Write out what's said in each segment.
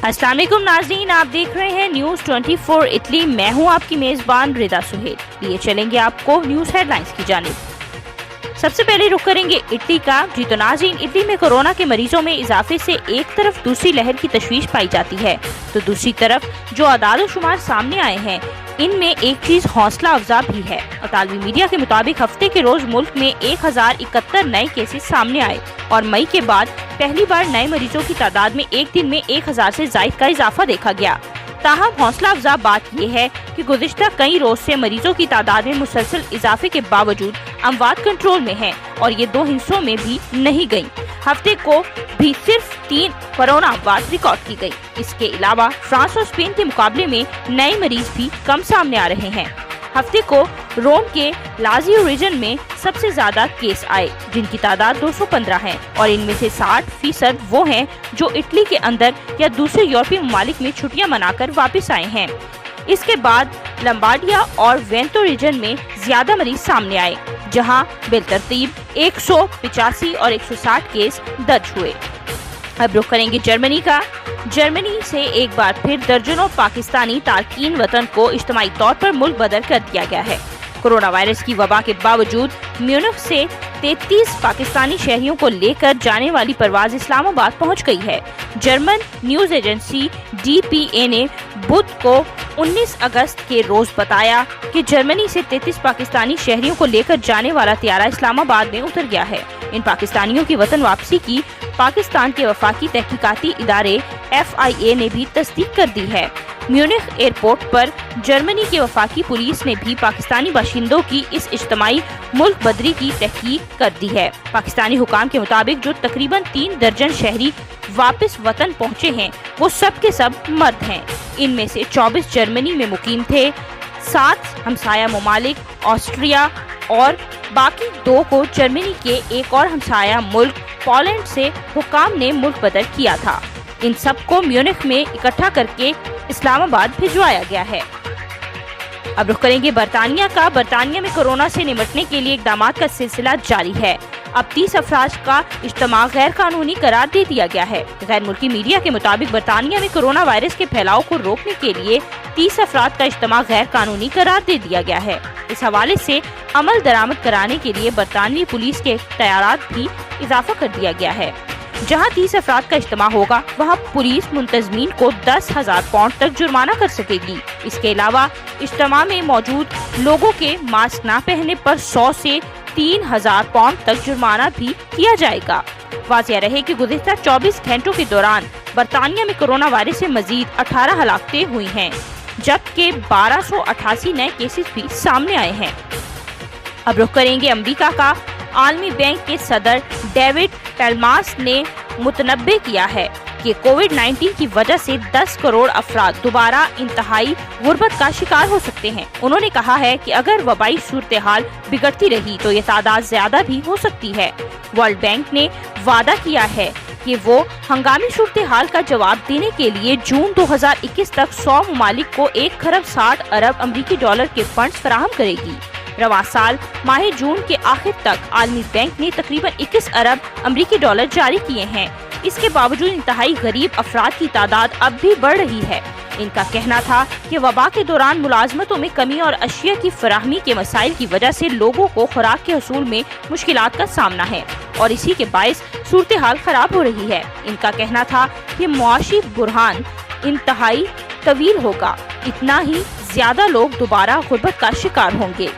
अस्सलाम वालेकुम नाज़रीन, आप देख रहे हैं न्यूज़ 24 इटली। मैं हूं आपकी मेज़बान रिदा सुहेल। लिए चलेंगे आपको न्यूज़ हेडलाइंस की जानिब। सबसे पहले रुख करेंगे इटली का। जी तो नाज़रीन, इटली में कोरोना के मरीजों में इजाफे से एक तरफ दूसरी लहर की तशवीश पाई जाती है, तो दूसरी तरफ जो आदाद शुमार सामने आए हैं इनमें एक चीज हौसला अफजा भी है। अतालवी मीडिया के मुताबिक हफ्ते के रोज मुल्क में 1071 नए केसेस सामने आए और मई के बाद पहली बार नए मरीजों की तादाद में एक दिन में 1000 से जायद का इजाफा देखा गया। ताहम हौसला अफजा बात यह है कि गुज़िश्ता कई रोज से मरीजों की तादाद में मुसलसल इजाफे के बावजूद अमवात कंट्रोल में हैं और ये दो हिस्सों में भी नहीं गयी। हफ्ते को भी सिर्फ 3 कोरोना अमवात रिकॉर्ड की गई। इसके अलावा फ्रांस और स्पेन के मुकाबले में नए मरीज भी कम सामने आ रहे हैं। हफ्ते को रोम के लाजियो रीजन में सबसे ज्यादा केस आए, जिनकी तादाद 215 है और इनमें से 60% वो हैं जो इटली के अंदर या दूसरे यूरोपीय ममालिक में छुट्टियां मनाकर वापस आए हैं। इसके बाद लम्बार्डिया और वेंतो रीजन में ज्यादा मरीज सामने आए, जहां बेलतरतीब 185 और 160 केस दर्ज हुए। अब रुख करेंगे जर्मनी का। जर्मनी से एक बार फिर दर्जनों पाकिस्तानी तारकीन वतन को इज्तिमाई तौर पर मुल्क बदर कर दिया गया है। कोरोना वायरस की वबा के बावजूद म्यूनिख से 33 पाकिस्तानी शहरियों को लेकर जाने वाली परवाज इस्लामाबाद पहुंच गई है। जर्मन न्यूज एजेंसी DPA ने बुध को 19 अगस्त के रोज बताया कि जर्मनी से 33 पाकिस्तानी शहरियों को लेकर जाने वाला तैयारा इस्लामाबाद में उतर गया है। इन पाकिस्तानियों की वतन वापसी की पाकिस्तान के वफाकी तहकीकाती इदारे FIA ने भी तस्दीक कर दी है। म्यूनिख एयरपोर्ट पर जर्मनी की वफाकी पुलिस ने भी पाकिस्तानी बाशिंदों की इस इज्तिमाई मुल्क बदरी की तहकीक कर दी है। पाकिस्तानी हुकाम के मुताबिक जो तकरीबन 3 दर्जन शहरी वापस वतन पहुँचे हैं वो सब के सब मर्द हैं। इनमें से 24 जर्मनी में मुकीम थे, 7 हमसाया ममालिक ऑस्ट्रिया और बाकी 2 को जर्मनी के एक और हमसाया मुल्क पोलैंड से हुकाम ने मुल्क बदर किया था। इन सब को म्यूनिख में इकट्ठा करके इस्लामाबाद भिजवाया गया है। अब रुख करेंगे बरतानिया का। बरतानिया में कोरोना से निपटने के लिए इक़दाम का सिलसिला जारी है। अब 30 अफराद का इज्तिमा गैर कानूनी करार दे दिया गया है। गैर मुल्की मीडिया के मुताबिक बरतानिया में कोरोना वायरस के फैलाव को रोकने के लिए 30 अफराद का इज्तिमा गैर कानूनी करार दे दिया गया है। इस हवाले से अमल दरामद कराने के लिए बरतानवी पुलिस के तैयारात भी इजाफा कर दिया गया है। जहां 30 अफराद का इज्तिमा होगा वहां पुलिस मुंतजमीन को 10,000 पाउंड तक जुर्माना कर सकेगी। इसके अलावा इज्तिमा में मौजूद लोगों के मास्क न पहनने पर 100 से 3,000 पाउंड तक जुर्माना भी किया जाएगा। वाज़िया रहे कि गुज़िश्ता 24 घंटों के दौरान बरतानिया में कोरोना वायरस से मजीद 18 हलाकतें हुई हैं, जबकि 1288 नए केसेस भी सामने आए हैं। अब रुख करेंगे अमेरिका का। आलमी बैंक के सदर डेविड पेल्मास ने मुतनब्बे किया है कि कोविड-19 की वजह से 10 करोड़ अफराद दोबारा इंतहाई गुर्बत का शिकार हो सकते हैं। उन्होंने कहा है कि अगर वबाई सूरत-ए-हाल बिगड़ती रही तो ये तादाद ज्यादा भी हो सकती है। वर्ल्ड बैंक ने वादा किया है कि वो हंगामी सूरत-ए-हाल का जवाब देने के लिए जून 2021 तक 100 ममालिक को 1 खरब 60 अरब अमरीकी डॉलर के फंड्स फराहम करेगी। रवां साल माह जून के आखिर तक आलमी बैंक ने तकरीबन 21 अरब अमरीकी डॉलर जारी किए हैं। इसके बावजूद इंतहाई गरीब अफराद की तादाद अब भी बढ़ रही है। इनका कहना था कि वबा के दौरान मुलाजमतों में कमी और अशिया की फराहमी के मसाइल की वजह से लोगों को खुराक के हसूल में मुश्किलात का सामना है और इसी के बायस सूरत हाल खराब हो रही है। इनका कहना था कि मुआशी बुरहान इंतहाई तवील होगा, इतना ही ज्यादा लोग दोबारा गुर्बत का शिकार होंगे।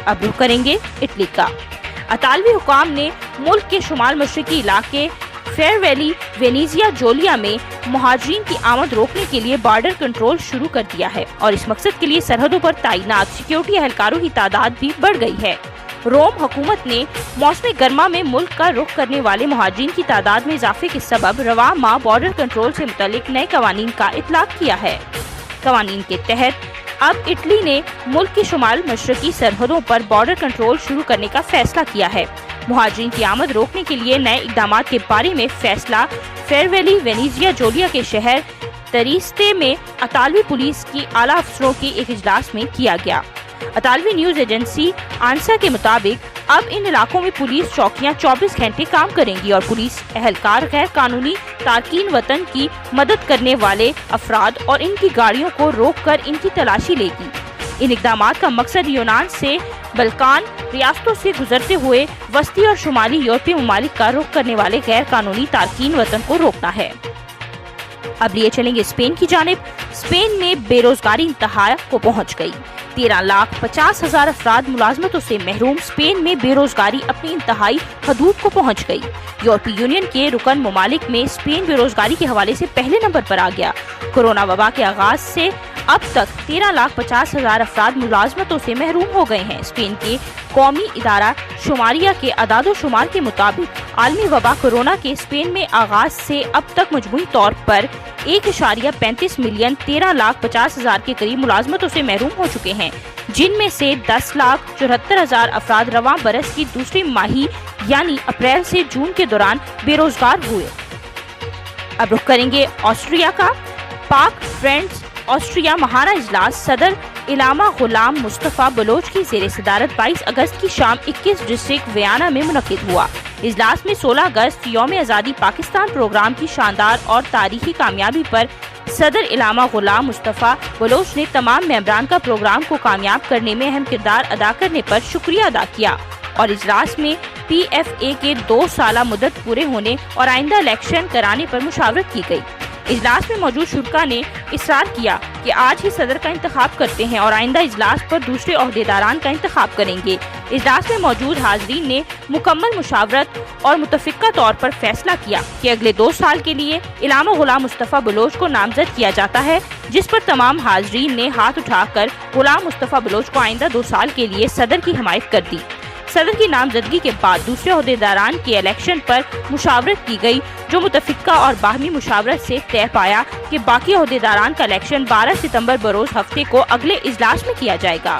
अब रुख करेंगे इटली का। अतालवी हुकाम ने मुल्क के शुमाल मशरकी इलाके फेयर वैली वेनेजिया जोलिया में मुहाजिरीन की आमद रोकने के लिए बॉर्डर कंट्रोल शुरू कर दिया है और इस मकसद के लिए सरहदों पर तैनात सिक्योरिटी एहलकारों की तादाद भी बढ़ गई है। रोम हुकूमत ने मौसम गर्मा में मुल्क का रुख करने वाले मुहाजिरीन की तादाद में इजाफे के सबब रवा माह बॉर्डर कंट्रोल से मुतालिक नए कवानीन का इतलाक किया है। कवानीन के तहत अब इटली ने मुल्क की शुमाल मशरकी सरहदों पर बॉर्डर कंट्रोल शुरू करने का फैसला किया है। मुहाजिरीन की आमद रोकने के लिए नए इक़दाम के बारे में फैसला फेयर वैली वेनेजिया जोलिया के शहर तरीस्ते में अतालवी पुलिस की आला अफसरों के एक इजलास में किया गया। अतालवी न्यूज एजेंसी आंसा के मुताबिक اب ان علاقوں میں پولیس چوکیاں 24 گھنٹے کام کریں گی اور پولیس اہلکار غیر قانونی تارکین وطن کی مدد کرنے والے افراد اور ان کی گاڑیوں کو روک کر ان کی تلاشی لے گی۔ ان اقدامات کا مقصد یونان سے بلکان ریاستوں سے گزرتے ہوئے وسطی اور شمالی یورپی ممالک کا رخ کرنے والے غیر قانونی تارکین وطن کو روکنا ہے۔ اب لیے چلیں گے اسپین کی جانب۔ اسپین میں بے روزگاری انتہا کو پہنچ گئی۔ 13,50,000 افراد ملازمتوں سے محروم۔ اسپین میں بے روزگاری اپنی انتہائی حدود کو پہنچ گئی۔ یورپی یونین کے رکن ممالک میں اسپین بے روزگاری کے حوالے سے پہلے نمبر پر آ گیا۔ کورونا وبا کے آغاز سے اب تک 13,50,000 افراد ملازمتوں سے محروم ہو گئے ہیں۔ اسپین کے قومی ادارہ شماریہ کے اعداد و شمار کے مطابق عالمی وبا کورونا کے اسپین میں آغاز سے اب تک مجموعی طور پر 1.35 ملین 13,50,000 کے قریب ملازمتوں سے محروم ہو چکے ہیں، جن میں سے 10,74,000 افراد رواں برس کی دوسری ماہی یعنی اپریل سے جون کے دوران بے روزگار ہوئے۔ اب رخ کریں گے آسٹریا کا۔ پاک فرینڈز آسٹریا ماہانہ اجلاس صدر علامہ غلام مصطفیٰ بلوچ کی زیر صدارت 22 اگست کی شام 21 ڈسٹرکٹ ویانا میں منعقد ہوا۔ اجلاس میں 16 اگست یوم آزادی پاکستان پروگرام کی شاندار اور تاریخی کامیابی پر صدر علامہ غلام مصطفیٰ بلوچ نے تمام ممبران کا پروگرام کو کامیاب کرنے میں اہم کردار ادا کرنے پر شکریہ ادا کیا اور اجلاس میں پی ایف اے کے 2 سالہ مدت پورے ہونے اور آئندہ الیکشن کرانے پر مشاورت کی گئی۔ اجلاس میں موجود شرکاء نے اصرار کیا کہ آج ہی صدر کا انتخاب کرتے ہیں اور آئندہ اجلاس پر دوسرے عہدیداران کا انتخاب کریں گے۔ اجلاس میں موجود حاضرین نے مکمل مشاورت اور متفقہ طور پر فیصلہ کیا کہ اگلے 2 سال کے لیے علامہ غلام مصطفیٰ بلوچ کو نامزد کیا جاتا ہے، جس پر تمام حاضرین نے ہاتھ اٹھا کر غلام مصطفیٰ بلوچ کو آئندہ 2 سال کے لیے صدر کی حمایت کر دی۔ صدر کی نامزدگی کے بعد دوسرے عہدیداران کے الیکشن پر مشاورت کی گئی، جو متفقہ اور باہمی مشاورت سے طے پایا کہ باقی عہدیداران کا الیکشن 12 ستمبر بروز ہفتے کو اگلے اجلاس میں کیا جائے گا۔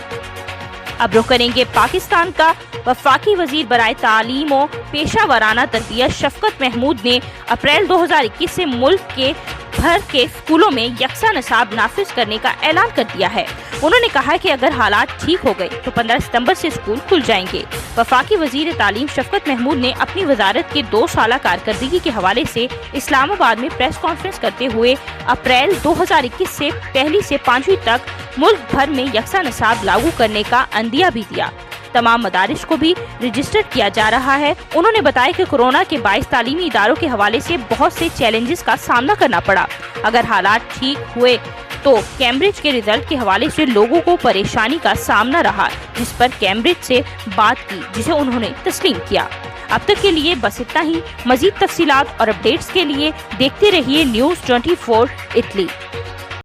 اب رخ کریں گے پاکستان کا۔ وفاقی وزیر برائے تعلیم و پیشہ ورانہ تربیت شفقت محمود نے اپریل 2021 سے ملک کے بھر کے اسکولوں میں یکساں نصاب نافذ کرنے کا اعلان کر دیا ہے۔ انہوں نے کہا کہ اگر حالات ٹھیک ہو گئے تو 15 ستمبر سے اسکول کھل جائیں گے۔ وفاقی وزیر تعلیم شفقت محمود نے اپنی وزارت کے 2 سالہ کارکردگی کے حوالے سے اسلام آباد میں پریس کانفرنس کرتے ہوئے اپریل 2021 سے 1 سے 5 تک ملک بھر میں یکساں نصاب لاگو کرنے کا عندیہ بھی دیا۔ تمام مدارس کو بھی رجسٹر کیا جا رہا ہے۔ انہوں نے بتایا کہ کورونا کے باعث تعلیمی اداروں کے حوالے سے بہت سے چیلنجز کا سامنا کرنا پڑا۔ اگر حالات ٹھیک ہوئے تو کیمبرج کے رزلٹ کے حوالے سے لوگوں کو پریشانی کا سامنا رہا، جس پر کیمبرج سے بات کی، جسے انہوں نے تسلیم کیا۔ اب تک کے لیے بس اتنا ہی۔ مزید تفصیلات اور اپڈیٹس کے لیے دیکھتے رہیے نیوز 24 اٹلی۔